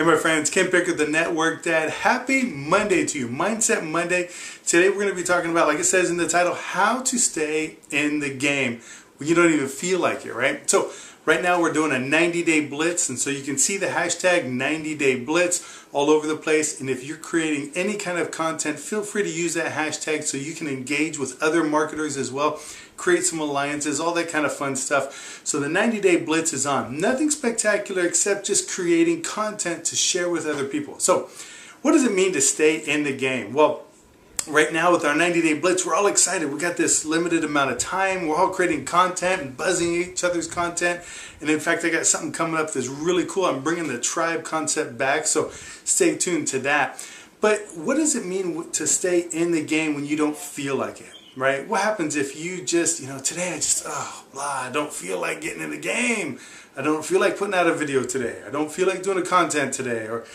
Hey my friends, Ken Picker, the Network Dad. Happy Monday to you, Mindset Monday. Today we're going to be talking about, like it says in the title, how to stay in the game when you don't even feel like it, right? So right now we're doing a 90-day blitz, and so you can see the hashtag 90-day blitz all over the place. And if you're creating any kind of content, feel free to use that hashtag so you can engage with other marketers as well, create some alliances, all that kind of fun stuff. So the 90-day blitz is on. Nothing spectacular except just creating content to share with other people. So what does it mean to stay in the game? Well, right now with our 90-day blitz, we're all excited. We got this limited amount of time. We're all creating content and buzzing each other's content. And in fact, I got something coming up that's really cool. I'm bringing the tribe concept back, so stay tuned to that. But what does it mean to stay in the game when you don't feel like it, right? What happens if you just, today I just, I don't feel like getting in the game. I don't feel like putting out a video today. I don't feel like doing a content today. Or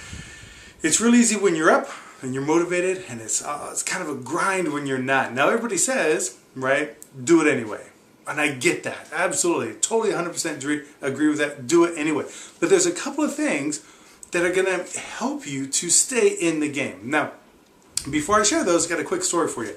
it's real easy when you're up and you're motivated, and it's kind of a grind when you're not. Now everybody says, right, do it anyway. And I get that, absolutely, totally 100% agree with that, do it anyway. But there's a couple of things that are gonna help you to stay in the game. Now, before I share those, I got a quick story for you.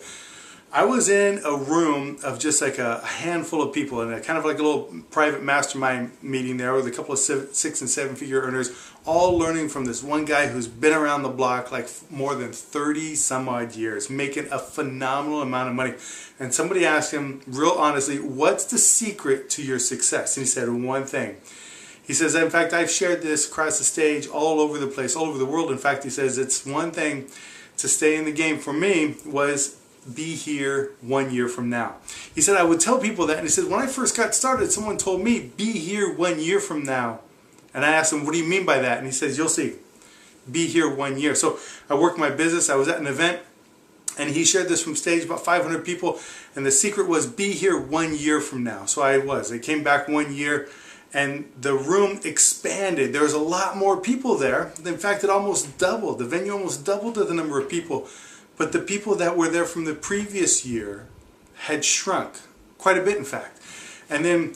I was in a room of just like a handful of people, and kind of like a little private mastermind meeting there with a couple of 6- and 7-figure earners, all learning from this one guy who's been around the block like more than 30 some odd years, making a phenomenal amount of money. And somebody asked him real honestly, what's the secret to your success? And he said one thing. He says, in fact, I've shared this across the stage all over the place, all over the world. In fact, he says, it's one thing to stay in the game for me was be here 1 year from now. He said, I would tell people that, and he said, when I first got started, someone told me, be here 1 year from now. And I asked him, what do you mean by that? And he says, you'll see, be here 1 year. So I worked my business, I was at an event, and he shared this from stage, about 500 people, and the secret was be here 1 year from now. So I came back 1 year, and the room expanded. There was a lot more people there. In fact, it almost doubled. The venue almost doubled the number of people. But the people that were there from the previous year had shrunk quite a bit, in fact. And then,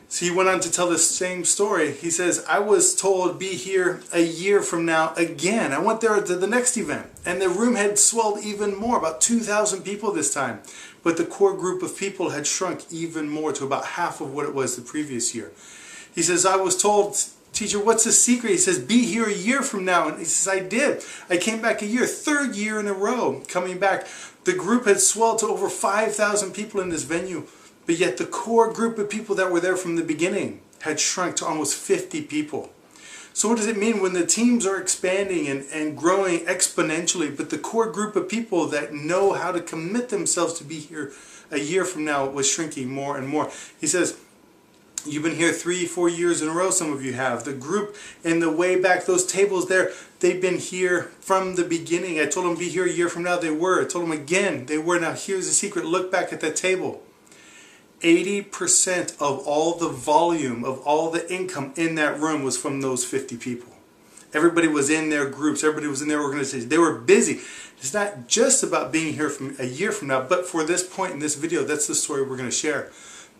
so he went on to tell this same story. He says, I was told be here a year from now again. I went there to the next event, and the room had swelled even more, about 2,000 people this time. But the core group of people had shrunk even more to about half of what it was the previous year. He says, I was told, teacher, what's the secret? He says, be here a year from now. And he says, I did. I came back a year, third year in a row coming back. The group had swelled to over 5,000 people in this venue, but yet the core group of people that were there from the beginning had shrunk to almost 50 people. So what does it mean when the teams are expanding and growing exponentially, but the core group of people that know how to commit themselves to be here a year from now was shrinking more and more? He says, you've been here 3-4 years in a row, some of you have. The group in the way back, those tables there, they've been here from the beginning. I told them be here a year from now, they were. I told them again, they were. Now here's the secret, look back at that table. 80% of all the volume, of all the income in that room was from those 50 people. Everybody was in their groups, everybody was in their organizations. They were busy. It's not just about being here from a year from now, but for this point in this video, that's the story we're going to share.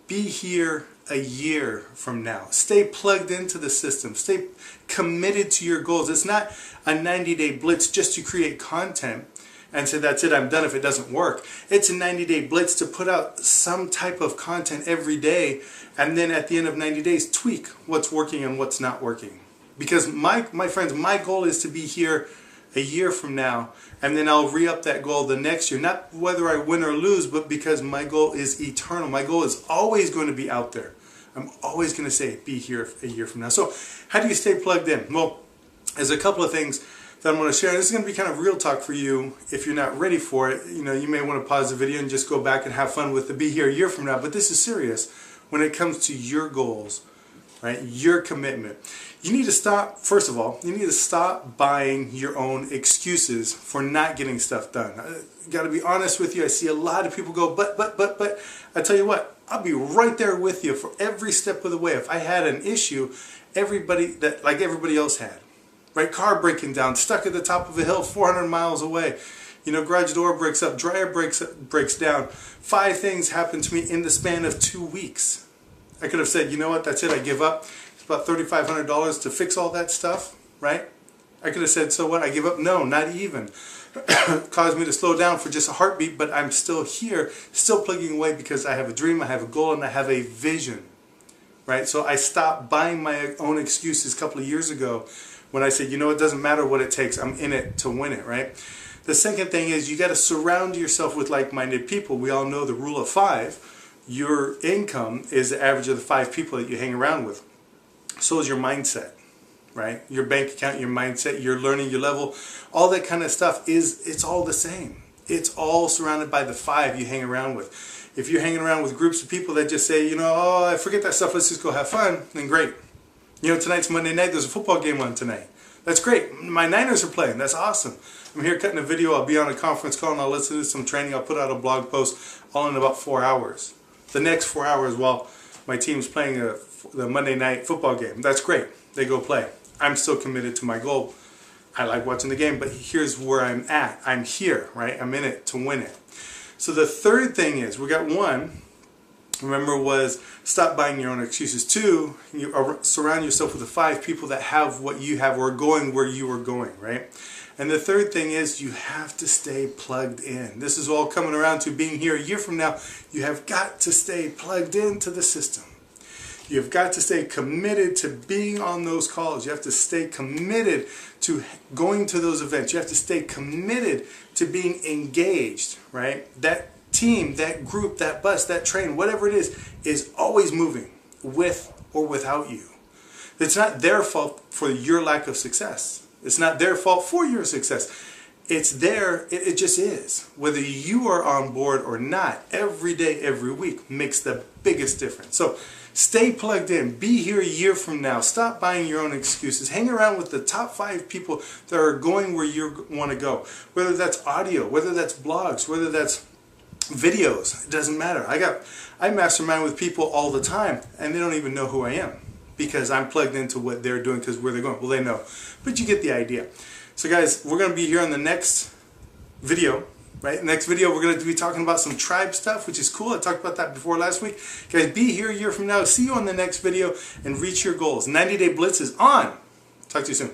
Be here a year from now. Stay plugged into the system. Stay committed to your goals. It's not a 90-day blitz just to create content and say, that's it, I'm done if it doesn't work. It's a 90-day blitz to put out some type of content every day, and then at the end of 90 days, tweak what's working and what's not working. Because my friends, my goal is to be here a year from now, and then I'll re-up that goal the next year. Not whether I win or lose, but because my goal is eternal. My goal is always going to be out there. I'm always going to say, be here a year from now. So how do you stay plugged in? Well, there's a couple of things that I'm going to share. This is going to be kind of real talk for you. If you're not ready for it, you may want to pause the video and just go back and have fun with the be here a year from now. But this is serious when it comes to your goals, right? Your commitment. You need to stop, first of all, you need to stop buying your own excuses for not getting stuff done. I got to be honest with you. I see a lot of people go, but. I tell you what, I'll be right there with you for every step of the way. If I had an issue, like everybody else had, right? Car breaking down, stuck at the top of a hill 400 miles away. Garage door breaks up, dryer breaks down. 5 things happened to me in the span of 2 weeks. I could have said, you know what, that's it, I give up. It's about $3,500 to fix all that stuff, right? I could have said, so what, I give up? No, not even. Caused me to slow down for just a heartbeat, but I'm still here, still plugging away because I have a dream, I have a goal, and I have a vision. Right? So I stopped buying my own excuses a couple of years ago when I said, you know, it doesn't matter what it takes, I'm in it to win it, right? The second thing is you got to surround yourself with like-minded people. We all know the rule of 5. Your income is the average of the 5 people that you hang around with. So is your mindset, right? Your bank account, your mindset, your learning, your level, all that kind of stuff it's all the same. It's all surrounded by the 5 you hang around with. If you're hanging around with groups of people that just say, you know, oh, I forget that stuff, let's just go have fun, then great. You know, tonight's Monday night, there's a football game on tonight. That's great. My Niners are playing. That's awesome. I'm here cutting a video. I'll be on a conference call and I'll listen to some training. I'll put out a blog post all in about 4 hours. The next 4 hours while my team's playing the Monday night football game. That's great. They go play. I'm still committed to my goal. I like watching the game, but here's where I'm at. I'm here, right? I'm in it to win it. So the third thing is, we got 1, remember, was stop buying your own excuses. 2, you surround yourself with the 5 people that have what you have or are going where you are going, right? And the third thing is you have to stay plugged in. This is all coming around to being here a year from now. You have got to stay plugged into the system. You've got to stay committed to being on those calls. You have to stay committed to going to those events. You have to stay committed to being engaged, right? That team, that group, that bus, that train, whatever it is always moving with or without you. It's not their fault for your lack of success. It's not their fault for your success. It's there, it just is. Whether you are on board or not, every day, every week makes the biggest difference. So stay plugged in. Be here a year from now. Stop buying your own excuses. Hang around with the top 5 people that are going where you want to go. Whether that's audio, whether that's blogs, whether that's videos, it doesn't matter. I mastermind with people all the time and they don't even know who I am because I'm plugged into what they're doing because where they're going. Well, they know. But you get the idea. So guys, we're going to be here on the next video, right? Next video, we're going to be talking about some tribe stuff, which is cool. I talked about that before last week. Guys, be here a year from now. See you on the next video and reach your goals. 90-day Blitz is on. Talk to you soon.